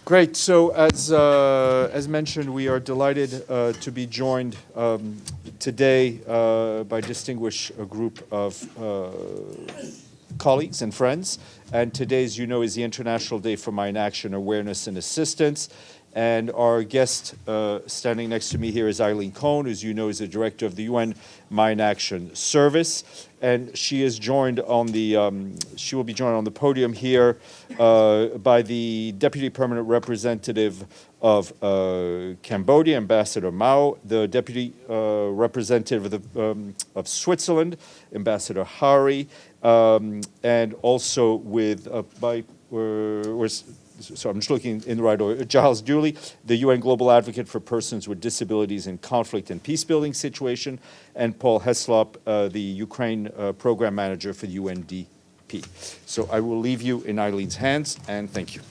Great. So as mentioned, we are delighted to be joined today by a distinguished group of colleagues and friends. And today, as you know, is the International Day for Mine Action Awareness and Assistance. And our guest standing next to me here is Eileen Cohn, as you know, is the director of the UN Mine Action Service. And she is joined on the, she will be joined on the podium here by the Deputy Permanent Representative of Cambodia, Ambassador Mao, the Deputy Representative of Switzerland, Ambassador Hari, and also with, so I'm just looking in the right order, Giles Dooley, the UN Global Advocate for Persons with Disabilities in Conflict and Peacebuilding Situation, and Paul Heslop, the Ukraine Program Manager for the UNDP. So I will leave you in Eileen's hands, and thank you.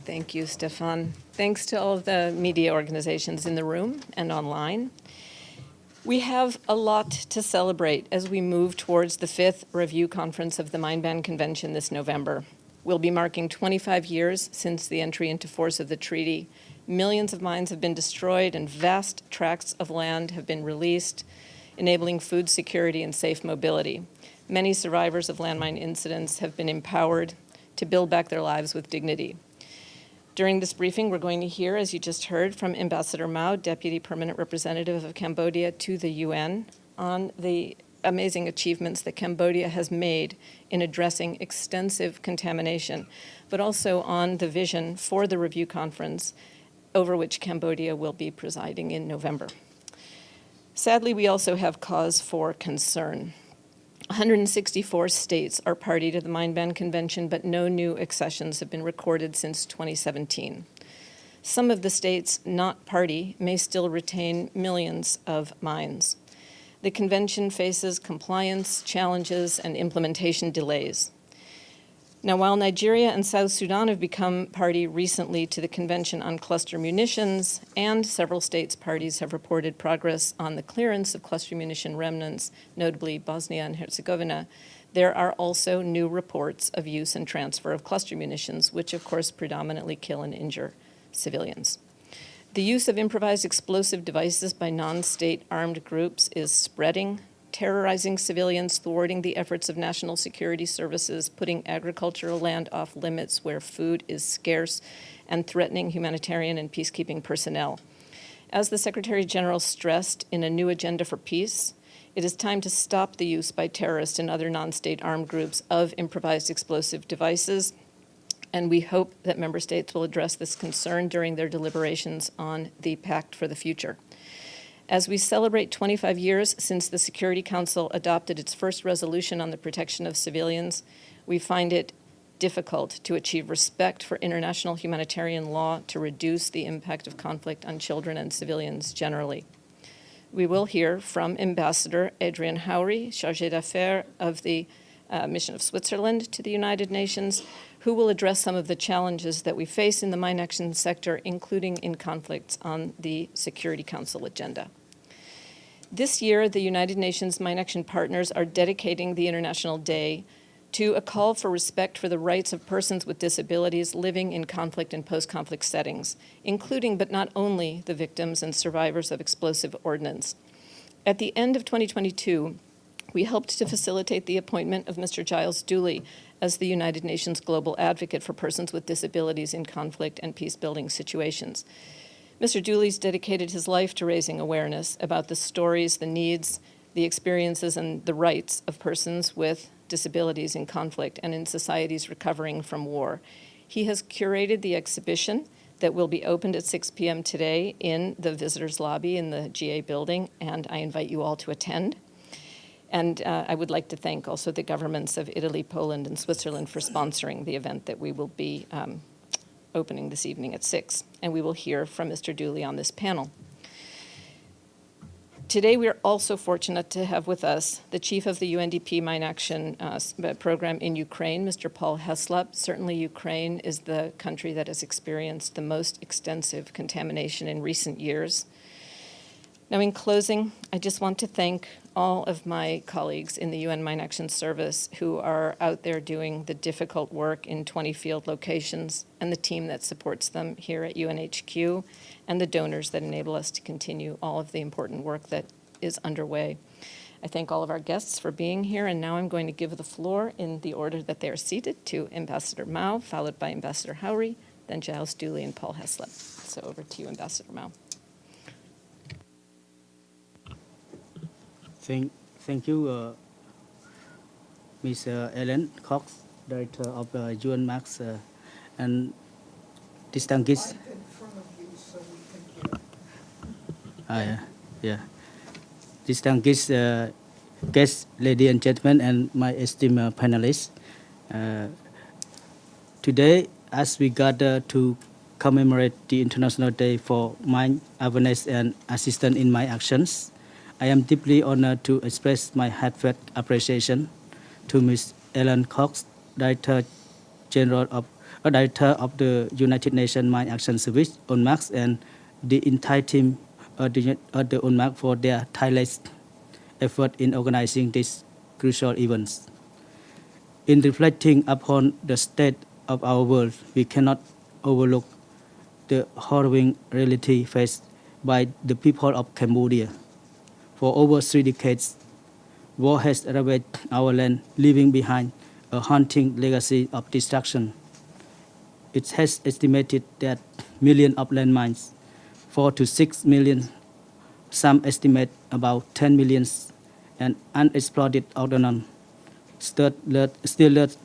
Thank you, Stefan. Thanks to all of the media organizations in the room and online. We have a lot to celebrate as we move towards the 5th Review Conference of the Mine Ban Convention this November. We'll be marking 25 years since the entry into force of the treaty. Millions of mines have been destroyed and vast tracts of land have been released, enabling food security and safe mobility. Many survivors of landmine incidents have been empowered to build back their lives with dignity. During this briefing, we're going to hear, as you just heard, from Ambassador Mao, Deputy Permanent Representative of Cambodia to the UN, on the amazing achievements that Cambodia has made in addressing extensive contamination, but also on the vision for the review conference over which Cambodia will be presiding in November. Sadly, we also have cause for concern. 164 states are party to the Mine Ban Convention, but no new accessions have been recorded since 2017. Some of the states not party may still retain millions of mines. The convention faces compliance challenges and implementation delays. Now, while Nigeria and South Sudan have become party recently to the Convention on Cluster Munitions, and several states parties have reported progress on the clearance of cluster munition remnants, notably Bosnia and Herzegovina, there are also new reports of use and transfer of cluster munitions, which of course predominantly kill and injure civilians. The use of improvised explosive devices by non-state armed groups is spreading, terrorizing civilians, thwarting the efforts of national security services, putting agricultural land off limits where food is scarce, and threatening humanitarian and peacekeeping personnel. As the Secretary General stressed in a new agenda for peace, it is time to stop the use by terrorists and other non-state armed groups of improvised explosive devices, and we hope that member states will address this concern during their deliberations on the Pact for the Future. As we celebrate 25 years since the Security Council adopted its first resolution on the protection of civilians, we find it difficult to achieve respect for international humanitarian law to reduce the impact of conflict on children and civilians generally. We will hear from Ambassador Adrian Howry, Chargé d'Affaires of the Mission of Switzerland to the United Nations, who will address some of the challenges that we face in the mine action sector, including in conflicts on the Security Council agenda. This year, the United Nations Mine Action Partners are dedicating the International Day to a call for respect for the rights of persons with disabilities living in conflict and post-conflict settings, including but not only the victims and survivors of explosive ordnance. At the end of 2022, we helped to facilitate the appointment of Mr. Giles Dooley as the United Nations Global Advocate for Persons with Disabilities in Conflict and Peacebuilding Situations. Mr. Dooley's dedicated his life to raising awareness about the stories, the needs, the experiences, and the rights of persons with disabilities in conflict and in societies recovering from war. He has curated the exhibition that will be opened at 6 p.m. today in the visitors lobby in the GA building, and I invite you all to attend. And I would like to thank also the governments of Italy, Poland, and Switzerland for sponsoring the event that we will be opening this evening at 6. And we will hear from Mr. Dooley on this panel. Today, we are also fortunate to have with us the chief of the UNDP Mine Action Program in Ukraine, Mr. Paul Heslop. Certainly, Ukraine is the country that has experienced the most extensive contamination in recent years. Now, in closing, I just want to thank all of my colleagues in the UN Mine Action Service who are out there doing the difficult work in 20 field locations, and the team that supports them here at UNHQ, and the donors that enable us to continue all of the important work that is underway. I thank all of our guests for being here, and now I'm going to give the floor in the order that they are seated to Ambassador Mao, followed by Ambassador Howry, then Giles Dooley and Paul Heslop. So over to you, Ambassador Mao. Thank you, Ms. Ellen Cox, Director of UNMAS, and distinguished. Distinguished guests, ladies and gentlemen, and my esteemed panelists. Today, as we gather to commemorate the International Day for Mine Awareness and Assistance in Mine Actions, I am deeply honored to express my heartfelt appreciation to Ms. Ellen Cox, Director of the United Nations Mine Action Service, UNMAS, and the entire team of the UNMAS for their tireless effort in organizing these crucial events. In reflecting upon the state of our world, we cannot overlook the harrowing reality faced by the people of Cambodia. For over 3 decades, war has ravaged our land, leaving behind a haunting legacy of destruction. It has estimated that millions of landmines, 4 to 6 million, some estimate about 10 million, and unexploded ordnance still lurk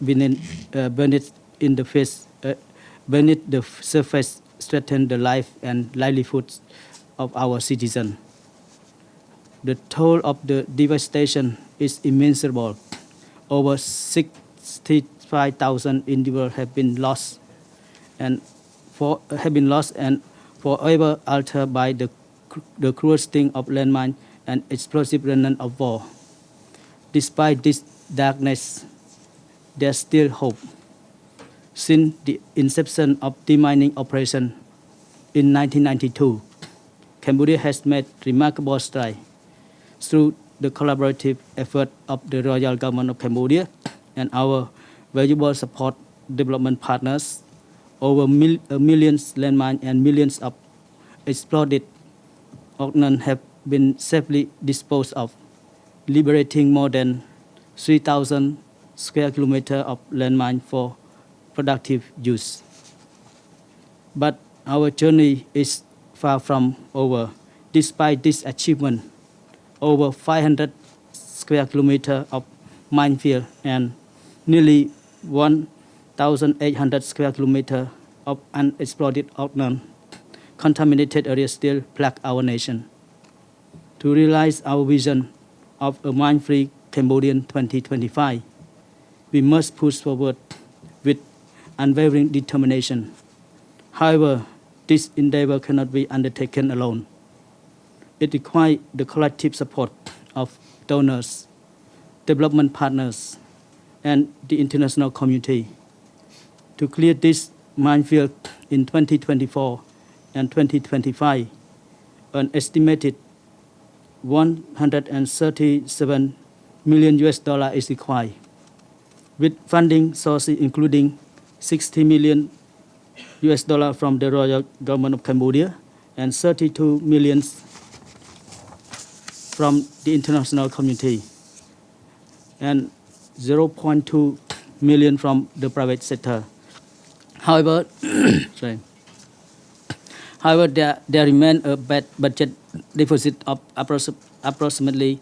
beneath the surface, threaten the life and livelihoods of our citizens. The toll of the devastation is immeasurable. Over 65,000 individuals have been lost and forever altered by the cruel sting of landmine and explosive remnants of war. Despite this darkness, there's still hope. Since the inception of demining operation in 1992, Cambodia has made remarkable strides. Through the collaborative effort of the Royal Government of Cambodia and our valuable support development partners, over millions landmines and millions of exploded ordnance have been safely disposed of, liberating more than 3,000 square kilometers of landmine for productive use. But our journey is far from over. Despite this achievement, over 500 square kilometers of minefield and nearly 1,800 square kilometers of unexploded ordnance contaminated areas still plague our nation. To realize our vision of a mine-free Cambodian 2025, we must push forward with unwavering determination. However, this endeavor cannot be undertaken alone. It requires the collective support of donors, development partners, and the international community. To clear this minefield in 2024 and 2025, an estimated $137 million is required, with funding sources including $60 million from the Royal Government of Cambodia and 32 million from the international community and 0.2 million from the private sector. However, there remains a budget deficit of approximately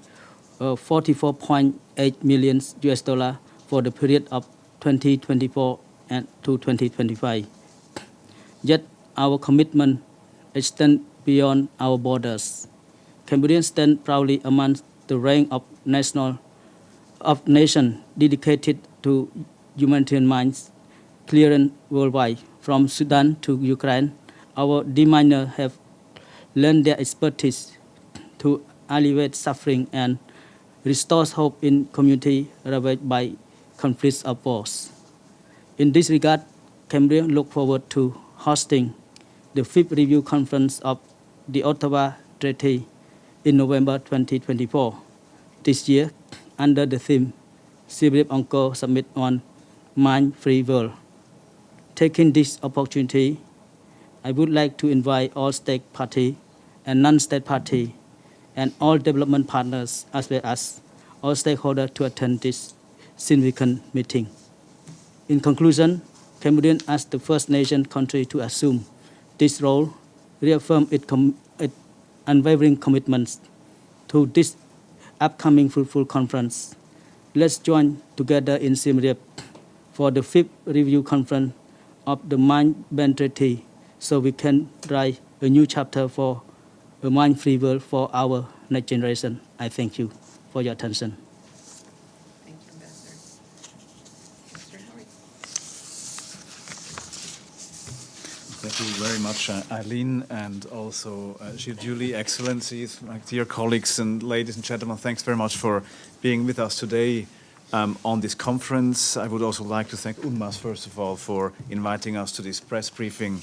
$44.8 million for the period of 2024 and to 2025. Yet our commitment extends beyond our borders. Cambodians stand proudly among the rank of nations dedicated to humanitarian mines clearance worldwide. From Sudan to Ukraine, our deminers have lent their expertise to alleviate suffering and restore hope in communities ravaged by conflicts of wars. In this regard, Cambodia looks forward to hosting the 5th Review Conference of the Ottawa Treaty in November 2024. This year, under the theme Siem Reap Angkor Summit on Mine-Free World. Taking this opportunity, I would like to invite all state party and non-state party and all development partners as well as all stakeholders to attend this significant meeting. In conclusion, Cambodia as the first nation country to assume this role reaffirm its unwavering commitments to this upcoming fruitful conference. Let's join together in Siem Reap for the 5th review conference of the Mine-Ban Treaty so we can write a new chapter for a mine-free world for our next generation. I thank you for your attention. Thank you, Ambassador. Mr. Howard. Thank you very much, Eileen, and also Julie, Excellencies, my dear colleagues and ladies and gentlemen. Thanks very much for being with us today on this conference. I would also like to thank UNMAS, first of all, for inviting us to this press briefing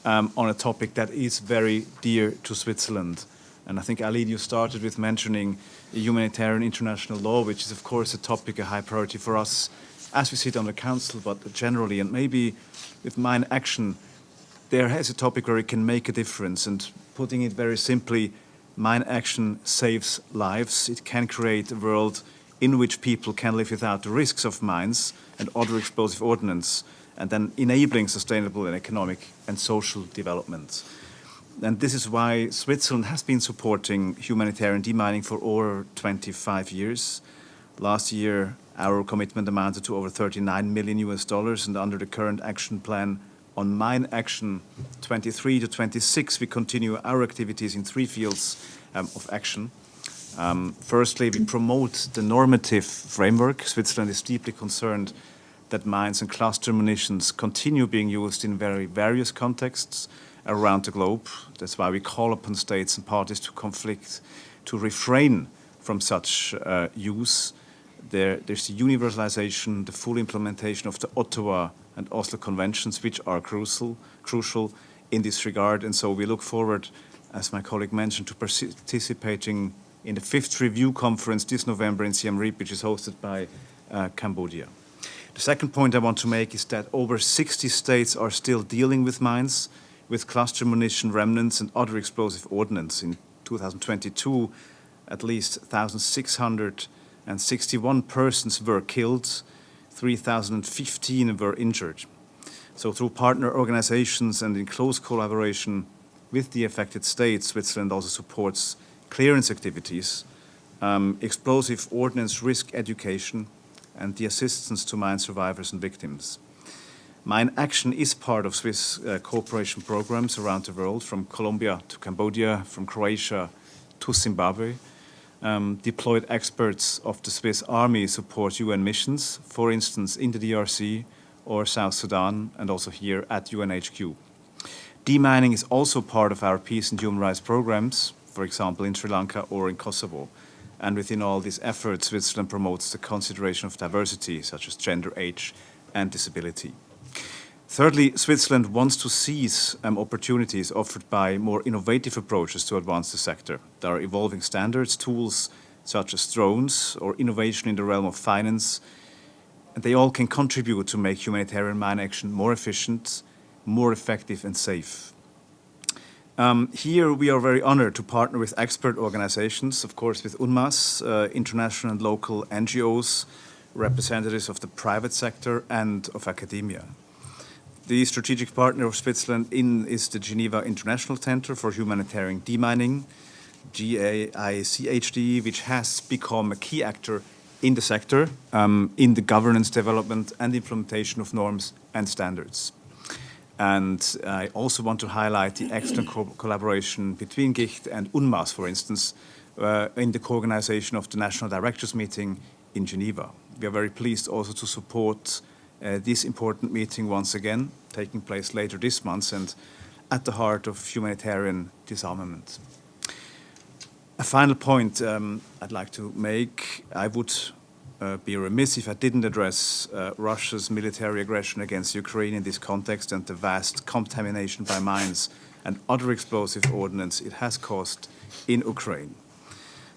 on a topic that is very dear to Switzerland. And I think, Eileen, you started with mentioning humanitarian international law, which is, of course, a topic, a high priority for us as we sit on the Council, but generally, and maybe with Mine Action, there is a topic where it can make a difference. And putting it very simply, Mine Action saves lives. It can create a world in which people can live without the risks of mines and other explosive ordnance, and then enabling sustainable and economic and social development. And this is why Switzerland has been supporting humanitarian demining for over 25 years. Last year, our commitment amounted to over $39 million, and under the current action plan on Mine Action 23 to 26, we continue our activities in 3 fields of action. Firstly, we promote the normative framework. Switzerland is deeply concerned that mines and cluster munitions continue being used in very various contexts around the globe. That's why we call upon states and parties to conflict to refrain from such use. There's the universalization, the full implementation of the Ottawa and Oslo Conventions, which are crucial in this regard. And so we look forward, as my colleague mentioned, to participating in the 5th review conference this November in Siem Reap, which is hosted by Cambodia. The second point I want to make is that over 60 states are still dealing with mines, with cluster munition remnants and other explosive ordnance. In 2022, at least 1,661 persons were killed, 3,015 were injured. So through partner organizations and in close collaboration with the affected states, Switzerland also supports clearance activities, explosive ordnance risk education, and the assistance to mine survivors and victims. Mine Action is part of Swiss cooperation programs around the world, from Colombia to Cambodia, from Croatia to Zimbabwe. Deployed experts of the Swiss Army support UN missions, for instance, in the DRC or South Sudan, and also here at UNHQ. Demining is also part of our peace and human rights programs, for example, in Sri Lanka or in Kosovo. And within all these efforts, Switzerland promotes the consideration of diversity, such as gender, age, and disability. Thirdly, Switzerland wants to seize opportunities offered by more innovative approaches to advance the sector. There are evolving standards, tools such as drones, or innovation in the realm of finance, and they all can contribute to make humanitarian mine action more efficient, more effective, and safe. Here we are very honored to partner with expert organizations, of course with UNMAS, international and local NGOs, representatives of the private sector and of academia. The strategic partner of Switzerland is the Geneva International Center for Humanitarian Demining, GAICHD, which has become a key actor in the sector, in the governance, development, and implementation of norms and standards. And I also want to highlight the excellent collaboration between GICHT and UNMAS, for instance, in the co-organization of the National Directors Meeting in Geneva. We are very pleased also to support this important meeting once again, taking place later this month and at the heart of humanitarian disarmament. A final point I'd like to make, I would be remiss if I didn't address Russia's military aggression against Ukraine in this context and the vast contamination by mines and other explosive ordnance it has caused in Ukraine.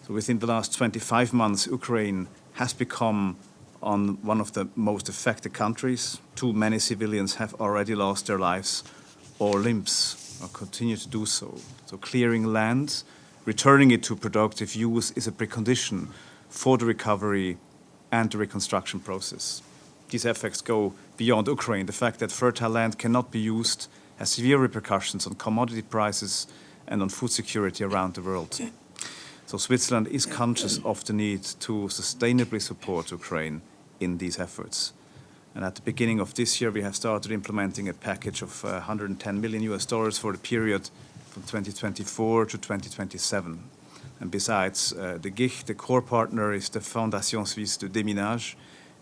So within the last 25 months, Ukraine has become one of the most affected countries. Too many civilians have already lost their lives or limbs, or continue to do so. So clearing land, returning it to productive use is a precondition for the recovery and the reconstruction process. These effects go beyond Ukraine. The fact that fertile land cannot be used has severe repercussions on commodity prices and on food security around the world. So Switzerland is conscious of the need to sustainably support Ukraine in these efforts. And at the beginning of this year, we have started implementing a package of $110 million for the period from 2024 to 2027. And besides, the GIG, the core partner, is the Fondation Suisse de Déminage,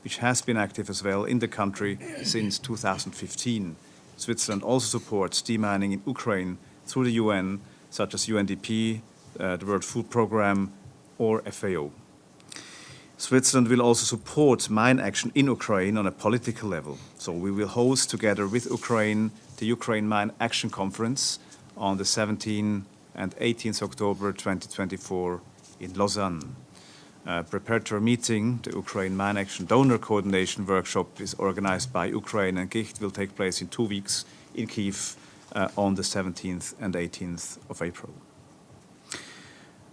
which has been active as well in the country since 2015. Switzerland also supports demining in Ukraine through the UN, such as UNDP, the World Food Programme, or FAO. Switzerland will also support mine action in Ukraine on a political level. So we will host, together with Ukraine, the Ukraine Mine Action Conference on the 17th and 18th October 2024 in Lausanne. Preparatory meeting, the Ukraine Mine Action Donor Coordination Workshop, is organized by Ukraine and GIG, will take place in 2 weeks in Kyiv on the 17th and 18th of April.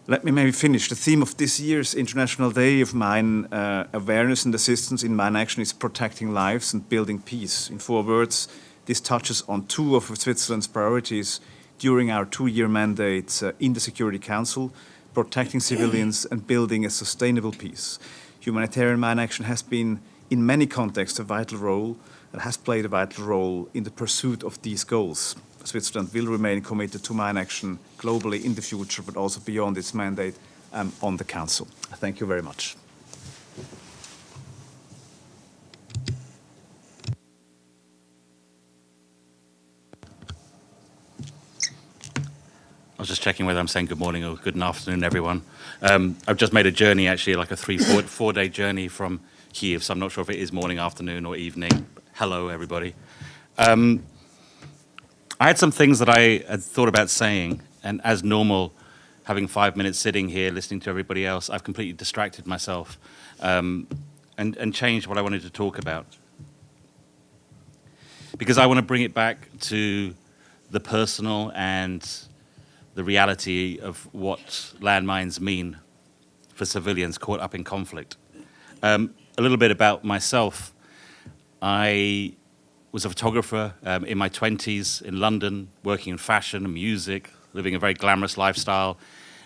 Let me maybe finish. The theme of this year's International Day of Mine Awareness and Assistance in Mine Action is protecting lives and building peace. In 4 words, this touches on 2 of Switzerland's priorities during our 2-year mandate in the Security Council: protecting civilians and building a sustainable peace. Humanitarian mine action has been, in many contexts, a vital role and has played a vital role in the pursuit of these goals. Switzerland will remain committed to mine action globally in the future, but also beyond its mandate on the Council. Thank you very much. I was just checking whether I'm saying good morning or good afternoon, everyone. I've just made a journey, actually, like a 4-day journey from Kyiv, so I'm not sure if it is morning, afternoon, or evening. Hello, everybody. I had some things that I had thought about saying, and as normal, having 5 minutes sitting here listening to everybody else, I've completely distracted myself and changed what I wanted to talk about. Because I want to bring it back to the personal and the reality of what landmines mean for civilians caught up in conflict. A little bit about myself. I was a photographer in my 20s in London, working in fashion and music, living a very glamorous lifestyle.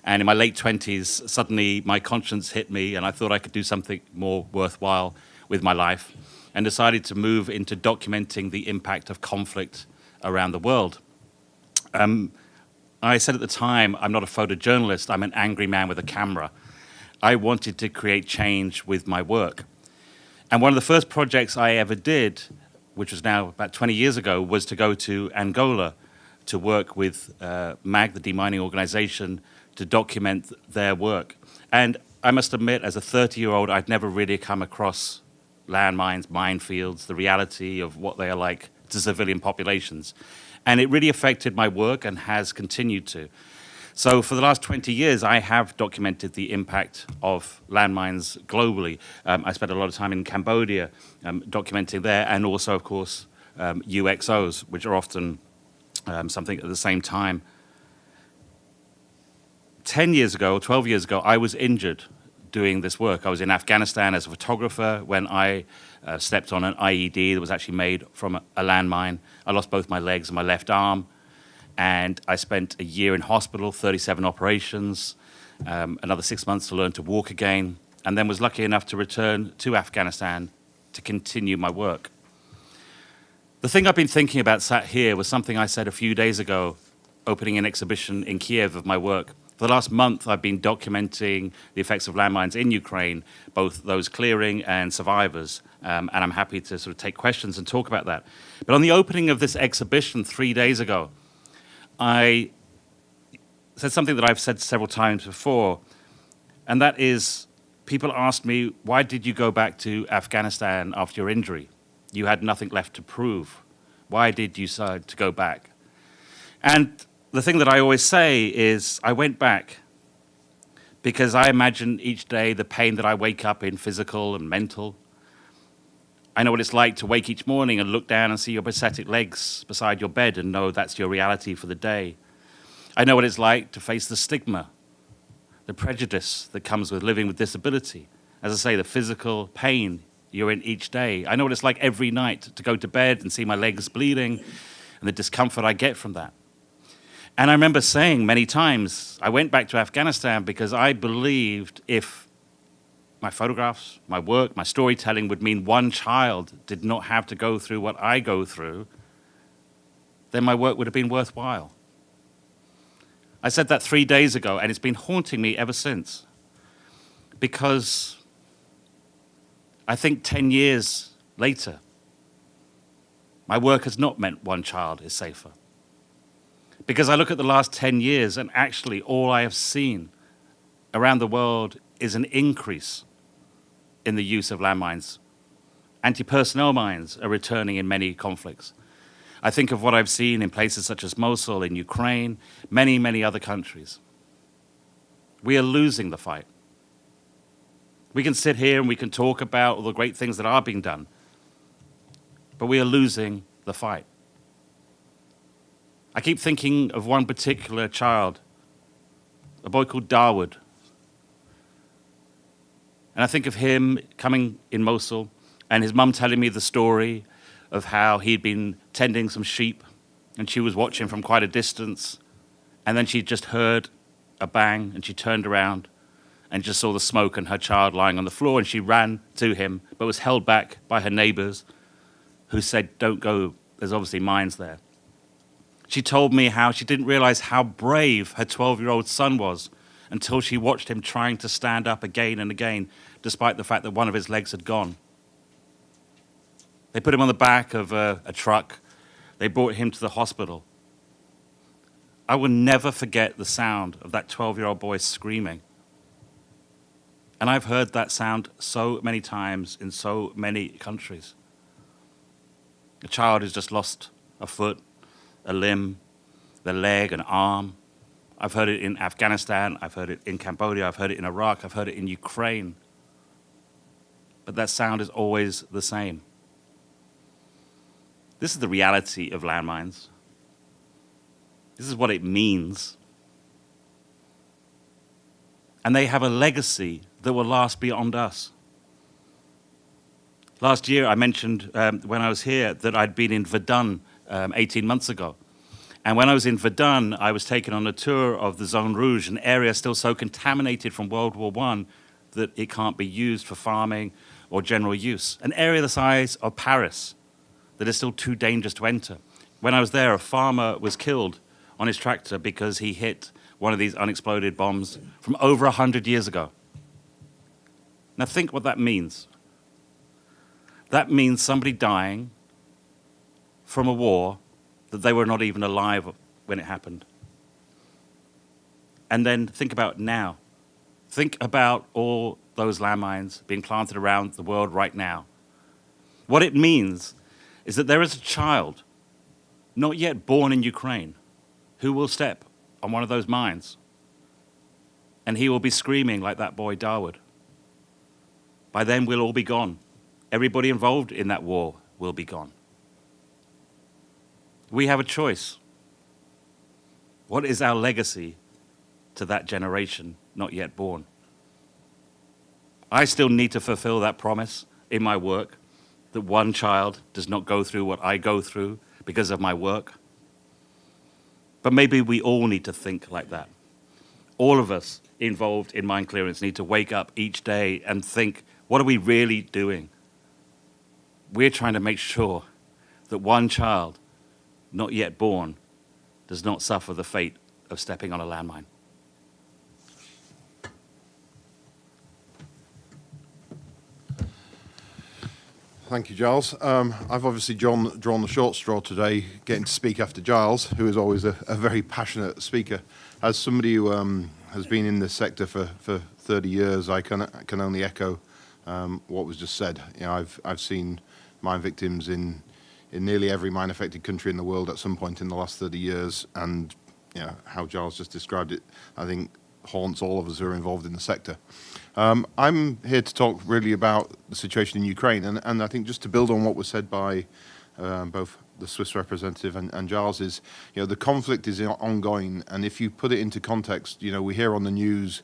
And in my late 20s, suddenly my conscience hit me and I thought I could do something more worthwhile with my life and decided to move into documenting the impact of conflict around the world. I said at the time, I'm not a photojournalist, I'm an angry man with a camera. I wanted to create change with my work. And one of the first projects I ever did, which was now about 20 years ago, was to go to Angola to work with MAG, the demining organization, to document their work. And I must admit, as a 30-year-old, I'd never really come across landmines, minefields, the reality of what they are like to civilian populations. And it really affected my work and has continued to. So for the last 20 years, I have documented the impact of landmines globally. I spent a lot of time in Cambodia documenting there, and also, of course, UXOs, which are often something at the same time. 10 years ago, 12 years ago, I was injured doing this work. I was in Afghanistan as a photographer when I stepped on an IED that was actually made from a landmine. I lost both my legs and my left arm. And I spent a year in hospital, 37 operations, another 6 months to learn to walk again, and then was lucky enough to return to Afghanistan to continue my work. The thing I've been thinking about sat here was something I said a few days ago, opening an exhibition in Kiev of my work. For the last month, I've been documenting the effects of landmines in Ukraine, both those clearing and survivors, and I'm happy to sort of take questions and talk about that. But on the opening of this exhibition 3 days ago, I said something that I've said several times before, and that is, people asked me, why did you go back to Afghanistan after your injury? You had nothing left to prove. Why did you decide to go back? And the thing that I always say is, I went back because I imagine each day the pain that I wake up in, physical and mental. I know what it's like to wake each morning and look down and see your prosthetic legs beside your bed and know that's your reality for the day. I know what it's like to face the stigma, the prejudice that comes with living with disability. As I say, the physical pain you're in each day. I know what it's like every night to go to bed and see my legs bleeding and the discomfort I get from that. And I remember saying many times, I went back to Afghanistan because I believed if my photographs, my work, my storytelling would mean one child did not have to go through what I go through, then my work would have been worthwhile. I said that 3 days ago, and it's been haunting me ever since. Because I think 10 years later, my work has not meant one child is safer. Because I look at the last 10 years, and actually all I have seen around the world is an increase in the use of landmines. Anti-personnel mines are returning in many conflicts. I think of what I've seen in places such as Mosul, in Ukraine, many, many other countries. We are losing the fight. We can sit here and we can talk about all the great things that are being done, but we are losing the fight. I keep thinking of one particular child, a boy called Dawood. And I think of him coming in Mosul and his mum telling me the story of how he'd been tending some sheep and she was watching from quite a distance, and then she just heard a bang and she turned around and just saw the smoke and her child lying on the floor, and she ran to him but was held back by her neighbors who said, "Don't go, there's obviously mines there." She told me how she didn't realize how brave her 12-year-old son was until she watched him trying to stand up again and again, despite the fact that one of his legs had gone. They put him on the back of a truck. They brought him to the hospital. I will never forget the sound of that 12-year-old boy screaming. And I've heard that sound so many times in so many countries. A child who's just lost a foot, a limb, the leg, an arm. I've heard it in Afghanistan, I've heard it in Cambodia, I've heard it in Iraq, I've heard it in Ukraine. But that sound is always the same. This is the reality of landmines. This is what it means. And they have a legacy that will last beyond us. Last year, I mentioned when I was here that I'd been in Verdun 18 months ago. And when I was in Verdun, I was taken on a tour of the Zone Rouge, an area still so contaminated from World War I that it can't be used for farming or general use. An area the size of Paris that is still too dangerous to enter. When I was there, a farmer was killed on his tractor because he hit one of these unexploded bombs from over 100 years ago. Now think what that means. That means somebody dying from a war that they were not even alive when it happened. And then think about now. Think about all those landmines being planted around the world right now. What it means is that there is a child, not yet born in Ukraine, who will step on one of those mines, and he will be screaming like that boy Dawood. By then, we'll all be gone. Everybody involved in that war will be gone. We have a choice. What is our legacy to that generation not yet born? I still need to fulfill that promise in my work, that one child does not go through what I go through because of my work. But maybe we all need to think like that. All of us involved in mine clearance need to wake up each day and think, what are we really doing? We're trying to make sure that one child not yet born does not suffer the fate of stepping on a landmine. Thank you, Giles. I've obviously drawn the short straw today, getting to speak after Giles, who is always a very passionate speaker. As somebody who has been in this sector for 30 years, I can only echo what was just said. You know, I've seen mine victims in nearly every mine-affected country in the world at some point in the last 30 years, and you know how Giles just described it. I think haunts all of us who are involved in the sector. I'm here to talk really about the situation in Ukraine, and I think just to build on what was said by both the Swiss representative and Giles is, the conflict is ongoing, and if you put it into context, we hear on the news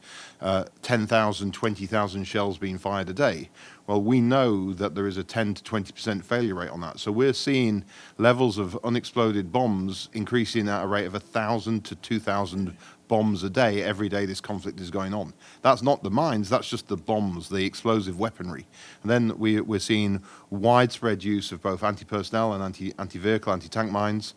10,000, 20,000 shells being fired a day. Well, we know that there is a 10 to 20% failure rate on that. So we're seeing levels of unexploded bombs increasing at a rate of 1,000 to 2,000 bombs a day every day this conflict is going on. That's not the mines, that's just the bombs, the explosive weaponry. And then we're seeing widespread use of both anti-personnel and anti-vehicle, anti-tank mines.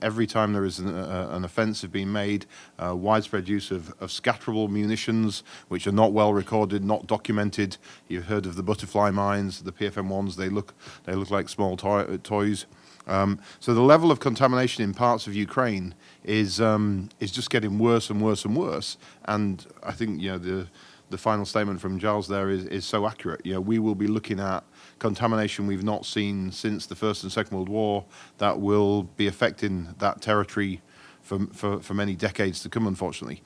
Every time there is an offensive being made, widespread use of scatterable munitions, which are not well recorded, not documented. You've heard of the butterfly mines, the PFM1s, they look like small toys. So the level of contamination in parts of Ukraine is just getting worse and worse and worse. And I think the final statement from Giles there is so accurate. We will be looking at contamination we've not seen since the First and Second World War that will be affecting that territory for many decades to come, unfortunately.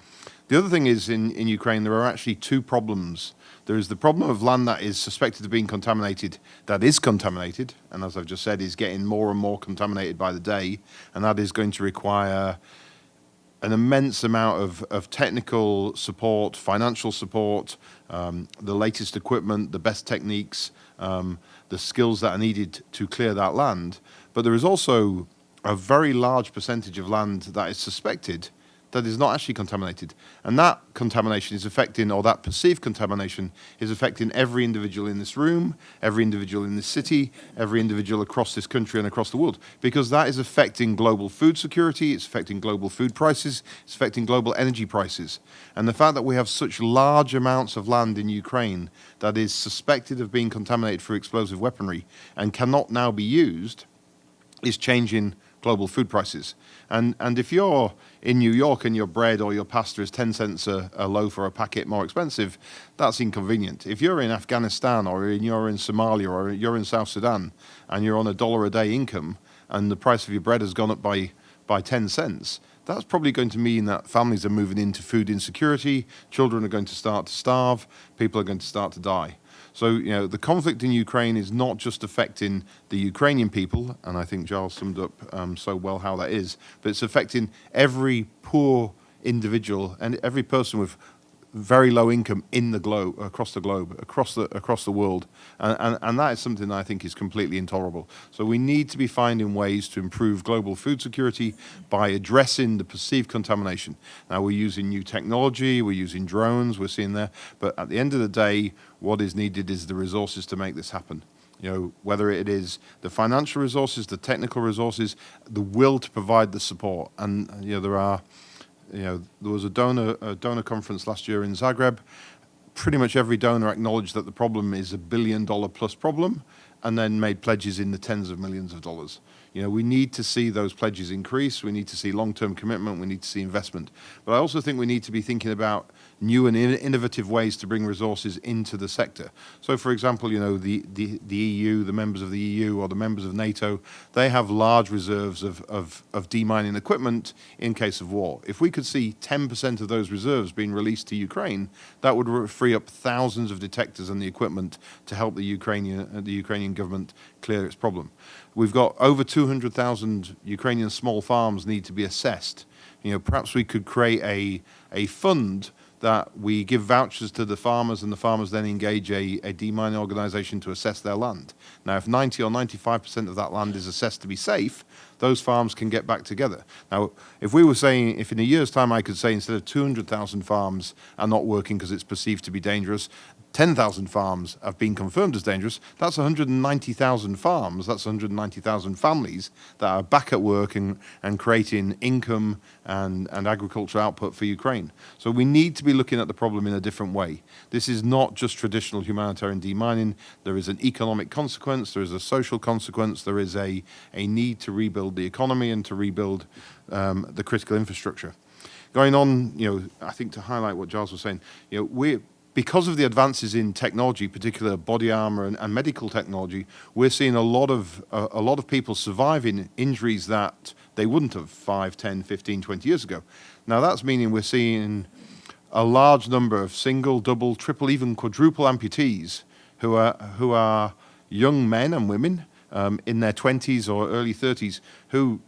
The other thing is in Ukraine there are actually two problems. There is the problem of land that is suspected of being contaminated, that is contaminated, and as I've just said, is getting more and more contaminated by the day, and that is going to require an immense amount of technical support, financial support, the latest equipment, the best techniques, the skills that are needed to clear that land. But there is also a very large percentage of land that is suspected that is not actually contaminated. And that contamination is affecting, or that perceived contamination is affecting every individual in this room, every individual in this city, every individual across this country and across the world, because that is affecting global food security, it's affecting global food prices, it's affecting global energy prices. And the fact that we have such large amounts of land in Ukraine that is suspected of being contaminated through explosive weaponry and cannot now be used is changing global food prices. And if you're in New York and your bread or your pasta is 10 cents a loaf or a packet more expensive, that's inconvenient. If you're in Afghanistan or you're in Somalia or you're in South Sudan and you're on $1 a day income and the price of your bread has gone up by 10 cents, that's probably going to mean that families are moving into food insecurity, children are going to start to starve, people are going to start to die. So, the conflict in Ukraine is not just affecting the Ukrainian people, and I think Giles summed up so well how that is, but it's affecting every poor individual and every person with very low income in the globe, across the world, and that is something that I think is completely intolerable. So we need to be finding ways to improve global food security by addressing the perceived contamination. Now we're using new technology, we're using drones, we're seeing there, but at the end of the day, what is needed is the resources to make this happen. Whether it is the financial resources, the technical resources, the will to provide the support, and there was a donor conference last year in Zagreb. Pretty much every donor acknowledged that the problem is $1 billion plus problem, and then made pledges in the tens of millions of dollars. We need to see those pledges increase. We need to see long-term commitment. We need to see investment. But I also think we need to be thinking about new and innovative ways to bring resources into the sector. So, for example, the EU, the members of the EU or the members of NATO, they have large reserves of demining equipment in case of war. If we could see 10% of those reserves being released to Ukraine, that would free up thousands of detectors and the equipment to help the Ukrainian government clear its problem. We've got over 200,000 Ukrainian small farms need to be assessed. Perhaps we could create a fund that we give vouchers to the farmers and the farmers then engage a demining organization to assess their land. Now, if 90 or 95% of that land is assessed to be safe, those farms can get back together. Now, if in a year's time I could say instead of 200,000 farms are not working because it's perceived to be dangerous, 10,000 farms have been confirmed as dangerous, that's 190,000 farms, that's 190,000 families that are back at work and creating income and agricultural output for Ukraine. So we need to be looking at the problem in a different way. This is not just traditional humanitarian demining. There is an economic consequence, there is a social consequence, there is a need to rebuild the economy and to rebuild the critical infrastructure. Going on, I think to highlight what Giles was saying, because of the advances in technology, particularly body armor and medical technology, we're seeing a lot of people surviving injuries that they wouldn't have 5, 10, 15, 20 years ago. Now that's meaning we're seeing a large number of single, double, triple, even quadruple amputees who are young men and women in their 20s or early 30s who,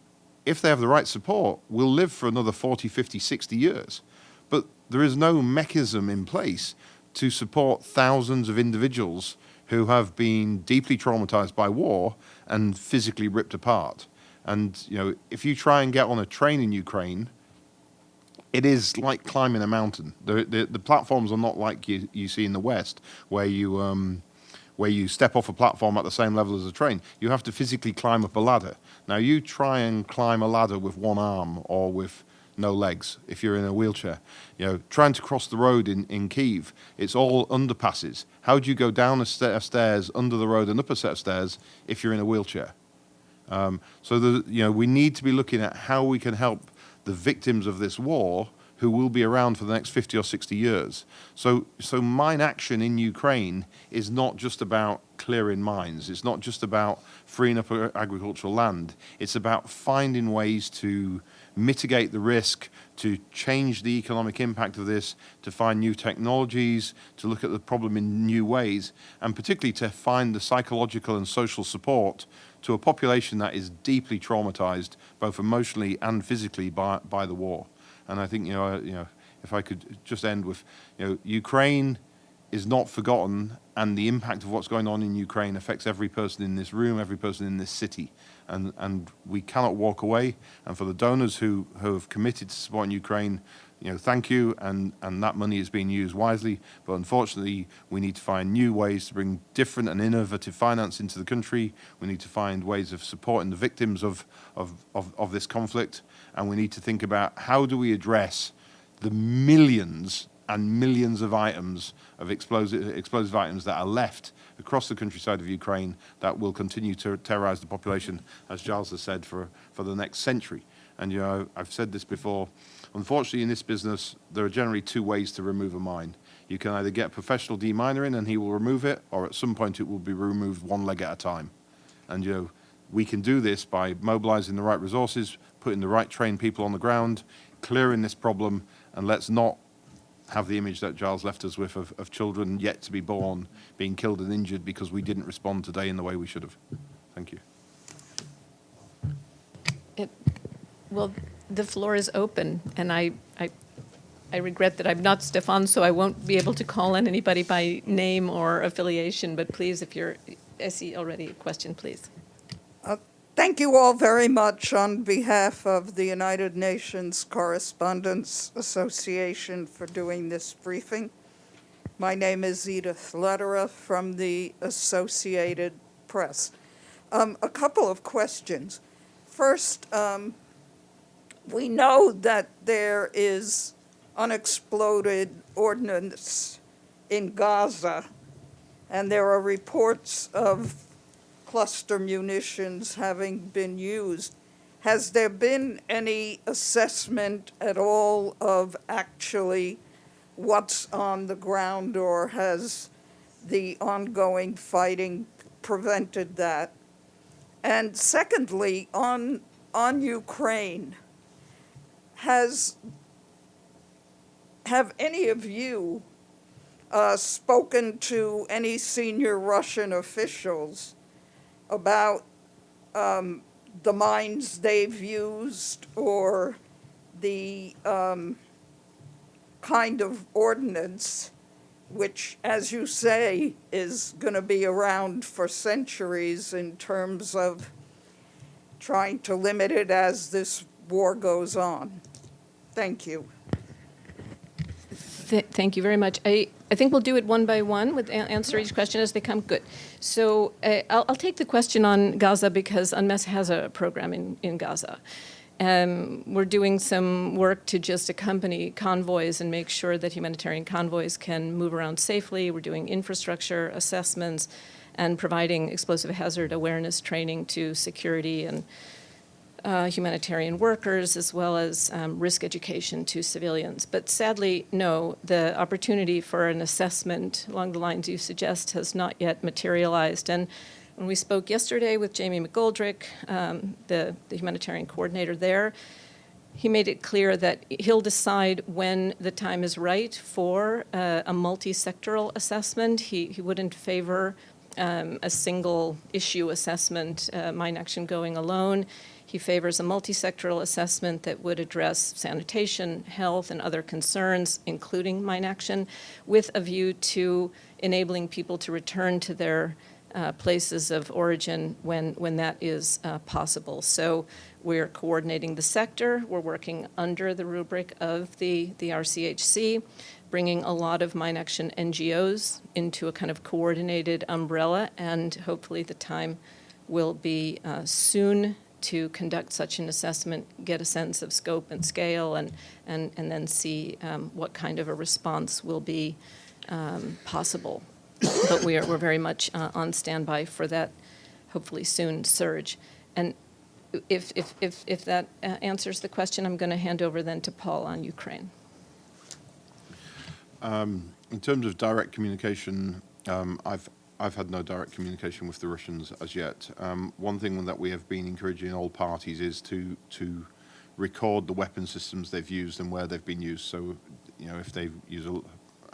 if they have the right support, will live for another 40, 50, 60 years. But there is no mechanism in place to support thousands of individuals who have been deeply traumatized by war and physically ripped apart. And, you know, if you try and get on a train in Ukraine, it is like climbing a mountain. The platforms are not like you see in the West, where you step off a platform at the same level as a train. You have to physically climb up a ladder. Now, you try and climb a ladder with one arm or with no legs if you're in a wheelchair. You know, trying to cross the road in Kyiv, it's all underpasses. How do you go down a set of stairs, under the road, and up a set of stairs if you're in a wheelchair? We need to be looking at how we can help the victims of this war who will be around for the next 50 or 60 years. So mine action in Ukraine is not just about clearing mines. It's not just about freeing up agricultural land. It's about finding ways to mitigate the risk, to change the economic impact of this, to find new technologies, to look at the problem in new ways, and particularly to find the psychological and social support to a population that is deeply traumatized, both emotionally and physically, by the war. And I think, if I could just end with, Ukraine is not forgotten, and the impact of what's going on in Ukraine affects every person in this room, every person in this city. And we cannot walk away. And for the donors who have committed to supporting Ukraine, thank you, and that money is being used wisely. But unfortunately, we need to find new ways to bring different and innovative finance into the country. We need to find ways of supporting the victims of this conflict. And we need to think about how do we address the millions and millions of items, of explosive items that are left across the countryside of Ukraine that will continue to terrorize the population, as Giles has said, for the next century. And I've said this before, unfortunately in this business, there are generally two ways to remove a mine. You can either get a professional deminer in and he will remove it, or at some point it will be removed one leg at a time. And we can do this by mobilizing the right resources, putting the right trained people on the ground, clearing this problem, and let's not have the image that Giles left us with of children yet to be born being killed and injured because we didn't respond today in the way we should have. Thank you. Well, the floor is open, and I regret that I'm not Stefan, so I won't be able to call on anybody by name or affiliation, but please, I see already a question, please. Thank you all very much on behalf of the United Nations Correspondents Association for doing this briefing. My name is Edith Lederer from the Associated Press. A couple of questions. First, we know that there is unexploded ordnance in Gaza, and there are reports of cluster munitions having been used. Has there been any assessment at all of actually what's on the ground, or has the ongoing fighting prevented that? And secondly, on Ukraine, have any of you spoken to any senior Russian officials about the mines they've used or the kind of ordnance which, as you say, is going to be around for centuries in terms of trying to limit it as this war goes on? Thank you. Thank you very much. I think we'll do it one by one, with answer each question as they come. Good. So I'll take the question on Gaza because UNMAS has a program in Gaza. We're doing some work to just accompany convoys and make sure that humanitarian convoys can move around safely. We're doing infrastructure assessments and providing explosive hazard awareness training to security and humanitarian workers, as well as risk education to civilians. But sadly, no, the opportunity for an assessment along the lines you suggest has not yet materialized. And when we spoke yesterday with Jamie McGoldrick, the humanitarian coordinator there, He made it clear that he'll decide when the time is right for a multi-sectoral assessment. He wouldn't favor a single issue assessment, mine action going alone. He favors a multi-sectoral assessment that would address sanitation, health, and other concerns, including mine action, with a view to enabling people to return to their places of origin when that is possible. So we're coordinating the sector. We're working under the rubric of the RCHC, bringing a lot of mine action NGOs into a kind of coordinated umbrella, and hopefully the time will be soon to conduct such an assessment, get a sense of scope and scale, and then see what kind of a response will be possible. But we're very much on standby for that, hopefully soon, surge. And if that answers the question, I'm going to hand over then to Paul on Ukraine. In terms of direct communication, I've had no direct communication with the Russians as yet. One thing that we have been encouraging all parties is to record the weapon systems they've used and where they've been used. So, you know, if they use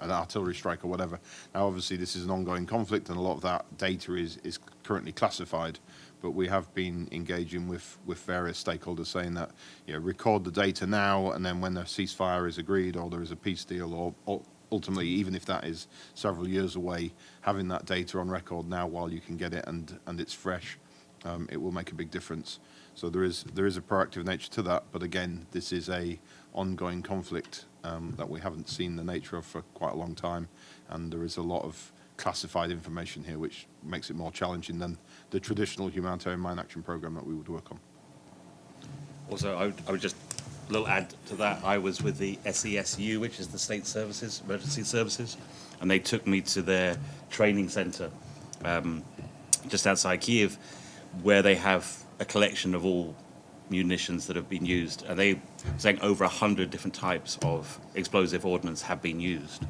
an artillery strike or whatever. Now, obviously, this is an ongoing conflict, and a lot of that data is currently classified. But we have been engaging with various stakeholders, saying that, you know, record the data now, and then when the ceasefire is agreed or there is a peace deal, or ultimately, even if that is several years away, having that data on record now while you can get it and it's fresh, it will make a big difference. So there is a proactive nature to that, but again, this is a ongoing conflict that we haven't seen the nature of for quite a long time, and there is a lot of classified information here, which makes it more challenging than the traditional humanitarian mine action program that we would work on. Also, I would just, a little add to that, I was with the SESU, which is the State Services, Emergency Services, and they took me to their training center just outside Kiev, where they have a collection of all munitions that have been used, and they saying over 100 different types of explosive ordnance have been used.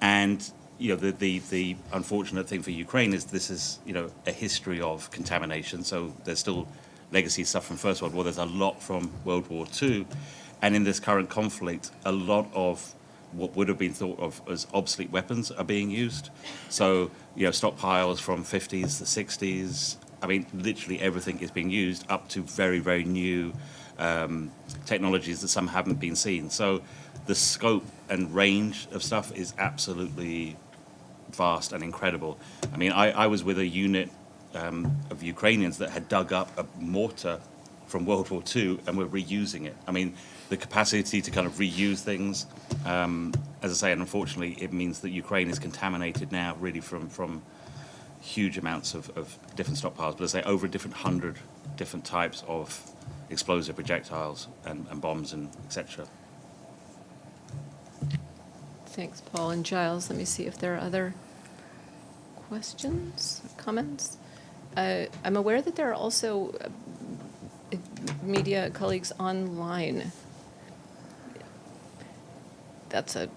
And you know, the unfortunate thing for Ukraine is this is, you know, a history of contamination. So there's still legacy stuff from First World War. There's a lot from World War II. And in this current conflict, a lot of what would have been thought of as obsolete weapons are being used. So, you know, stockpiles from 50s to 60s. I mean, literally everything is being used, up to very, very new technologies that some haven't been seen. So the scope and range of stuff is absolutely vast and incredible. I mean, I was with a unit of Ukrainians that had dug up a mortar from World War II and were reusing it. I mean, the capacity to kind of reuse things, as I say, and unfortunately it means that Ukraine is contaminated now really from huge amounts of different stockpiles, but as I say, over a different 100 different types of explosive projectiles and bombs and etc. Thanks, Paul. And Giles, let me see if there are other questions, comments. I'm aware that there are also media colleagues online. That's a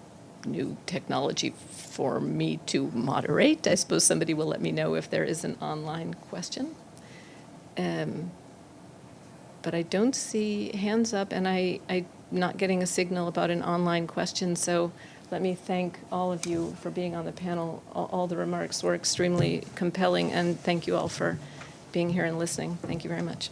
new technology for me to moderate. I suppose somebody will let me know if there is an online question. But I don't see hands up, and I'm not getting a signal about an online question, so let me thank all of you for being on the panel. All the remarks were extremely compelling, and thank you all for being here and listening. Thank you very much.